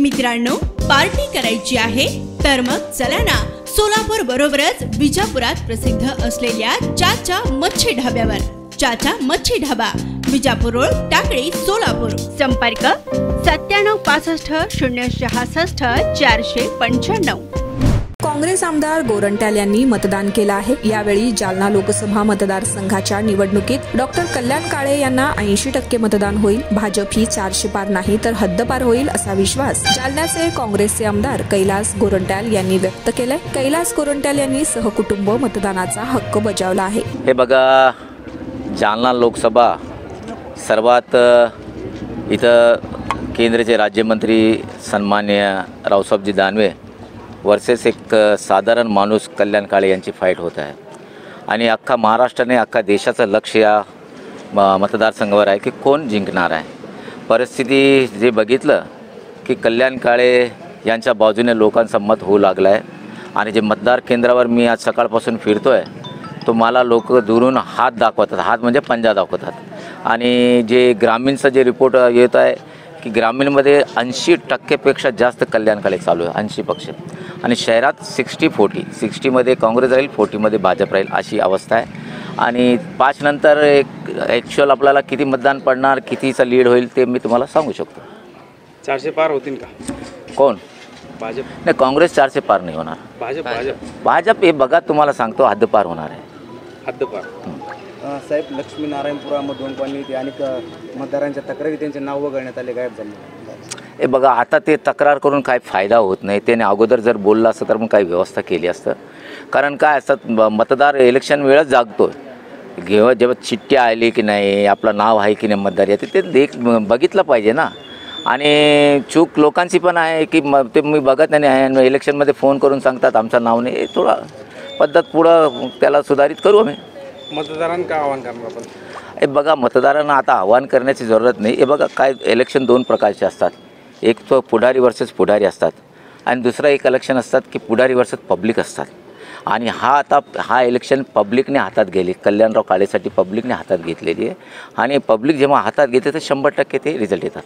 मित्रांनो, पार्टी करायची आहे तर मग चला ना, सोलापूर बरोबरच विजापुरात प्रसिद्ध असलेल्या चाचा मच्छी ढाब्यावर। चाचा मच्छी ढाबा, विजापूर रोड, टाकळी, सोलापूर। संपर्क 9765 066 495। काँग्रेस आमदार गोरंट्याल यांनी मतदान केलं आहे। यावेळी जालना लोकसभा मतदारसंघाच्या निवडणुकीत डॉक्टर कल्याण काळे यांना 80% मतदान होईल। भाजप ही 400 पार नाही तर हद्दपार होईल असा विश्वास जालन्याचे काँग्रेसचे आमदार कैलास गोरंट्याल यांनी व्यक्त केलाय। कैलास गोरंट्याल यांनी सहकुटुंब मतदानाचा हक्क बजावला आहे। हे बघा, जालना लोकसभा सर्वात इथं केंद्राचे राज्यमंत्री सन्माननीय रावसाहेबजी दानवे वर्सेस एक साधारण माणूस कल्याण काळे यांची फाईट होत आहे आणि अख्खा महाराष्ट्राने अख्खा देशाचं लक्ष या मतदारसंघावर आहे की कोण जिंकणार आहे। परिस्थिती जे बघितलं की कल्याण काळे यांच्या बाजूने लोकांचं मत होऊ लागलं आहे आणि जे मतदार केंद्रावर मी आज सकाळपासून फिरतो आहे तो मला लोक दुरून हात दाखवतात, हात म्हणजे पंजा दाखवतात। आणि जे ग्रामीणचं जे रिपोर्ट येत आहे की ग्रामीणमध्ये 80% जास्त कल्याण काळे चालू आहे, 80%। आणि शहरात 60-40, 60मध्ये काँग्रेस राहील, 40मध्ये भाजप राहील अशी अवस्था आहे। आणि 5 नंतर एक ॲक्च्युअल आपल्याला किती मतदान पडणार, कितीचा लीड होईल ते मी तुम्हाला सांगू शकतो। 400 पार होतील का? कोण? भाजप? नाही, काँग्रेस 400 पार नाही होणार। भाजप हे बघा तुम्हाला सांगतो हद्दपार होणार आहे, हद्दपार। साहेब, लक्ष्मीनारायणपुरामधून पण अनेक मतदारांच्या तक्रारी त्यांचे नाव वगळण्यात आले, गायब झाले। हे बघा, आता ते तक्रार करून काय फायदा होत नाही। त्याने अगोदर जर बोललं असतं तर मग काही व्यवस्था केली असतं। कारण काय असतात, मतदार इलेक्शन वेळच जागतो, जेव्हा चिठ्ठी आली की नाही, आपलं नाव आहे की नाही मतदार याचे ते बघितलं पाहिजे ना। आणि चूक लोकांची पण आहे की ते मी बघत नाही आहे, इलेक्शनमध्ये फोन करून सांगतात आमचं नाव नाही। थोडा पद्धत पुढं त्याला सुधारित करू आम्ही। मतदारांना काय आव्हान करणार आपण? हे बघा, मतदारांना आता आव्हान करण्याची जरूरत नाही। हे बघा, काय इलेक्शन 2 प्रकारचे असतात, एक तो पुढारी वर्सेस पुढारी असतात आणि दुसरा एक इलेक्शन असतात की पुढारी वर्सेस पब्लिक असतात। आणि हा इलेक्शन पब्लिकने हातात गेली, कल्याणराव काळेसाठी पब्लिकने हातात घेतलेली आहे। आणि पब्लिक जेव्हा हातात घेते तर 100% ते रिझल्ट येतात।